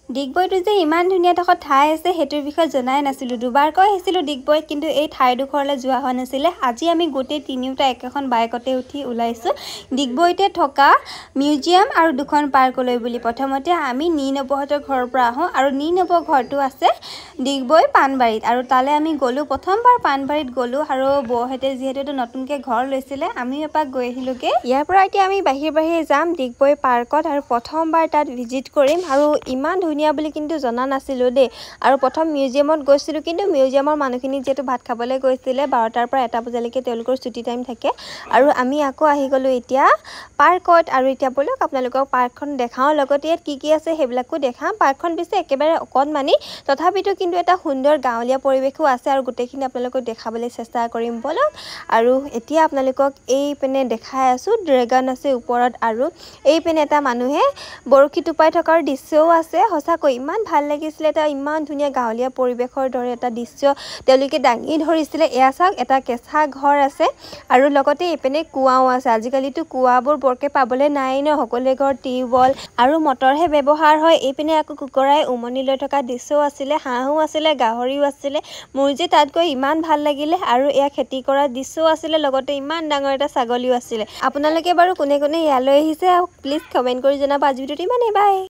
ডিগবৈটো যে ইমান ধুনীয়া এডোখৰ ঠাই আছে সেইটোৰ বিষয়ে জনাই নাছিলোঁ। দুবাৰকৈ আহিছিলোঁ ডিগবৈত, কিন্তু এই ঠাইডোখৰলৈ যোৱা হোৱা নাছিলে। আজি আমি গোটেই তিনিওটা একেখন বাইকতে উঠি ওলাইছোঁ ডিগবৈতে থকা মিউজিয়াম আৰু দুখন পাৰ্কলৈ বুলি। প্ৰথমতে আমি নীনবহঁতৰ ঘৰৰ পৰা আহোঁ, আৰু নীনব ঘৰটো আছে ডিগবৈ পাণবাৰীত, আৰু তালৈ আমি গ'লোঁ। প্ৰথমবাৰ পাণবাৰীত গ'লোঁ, আৰু বৌহঁতে যিহেতু নতুনকৈ ঘৰ লৈছিলে আমিও এপাক গৈ আহিলোঁগৈ। ইয়াৰ পৰা এতিয়া আমি বাহিৰে যাম ডিগবৈ পাৰ্কত, আৰু প্ৰথমবাৰ তাত ভিজিট কৰিম। আৰু ইমান ধুনীয়া বুলি কিন্তু জনা নাছিলোঁ দেই। আৰু প্ৰথম মিউজিয়ামত গৈছিলোঁ, কিন্তু মিউজিয়ামৰ মানুহখিনি যিহেতু ভাত খাবলৈ গৈছিলে 12টাৰ পৰা 1টা বজালৈকে তেওঁলোকৰ ছুটি টাইম থাকে, আৰু আমি আকৌ আহি গ'লোঁ এতিয়া পাৰ্কত। আৰু এতিয়া ব'লক আপোনালোকক পাৰ্কখন দেখাওঁ, লগতে ইয়াত কি আছে সেইবিলাকো দেখাম। পাৰ্কখন পিছে একেবাৰে অকণমানি, তথাপিতো কিন্তু এটা সুন্দৰ গাঁৱলীয়া পৰিৱেশো আছে, আৰু গোটেইখিনি আপোনালোকক দেখাবলৈ চেষ্টা কৰিম ব'লক। আৰু এতিয়া আপোনালোকক এই পিনে দেখাই আছোঁ, ড্ৰেগন আছে ওপৰত, আৰু এই পিনে এটা মানুহে বৰশী টোপাই থকাৰ দৃশ্যও আছে। সঁচাকৈ ইমান ভাল লাগিছিলে, এটা ইমান ধুনীয়া গাঁৱলীয়া পৰিৱেশৰ দৰে এটা দৃশ্য তেওঁলোকে দাঙি ধৰিছিলে। এয়া চাওক, এটা কেঁচা ঘৰ আছে, আৰু লগতে এইপিনে কুঁৱাও আছে। আজিকালিতো কুঁৱাবোৰ বৰকৈ পাবলৈ নাই ন, সকলোৱে ঘৰত টিউবৱেল আৰু মটৰহে ব্যৱহাৰ হয়। এইপিনে আকৌ কুকুৰাই উমনি লৈ থকা দৃশ্যও আছিলে, হাঁহো আছিলে, গাহৰিও আছিলে। মোৰ যে তাত গৈ ইমান ভাল লাগিলে, আৰু এয়া খেতি কৰা দৃশ্যও আছিলে, লগতে ইমান ডাঙৰ এটা ছাগলীও আছিলে। আপোনালোকে বাৰু কোনে কোনে ইয়ালৈ আহিছে প্লিজ কমেণ্ট কৰি জনাব। আজি ভিডিঅ'টো ইমানেই, বাই।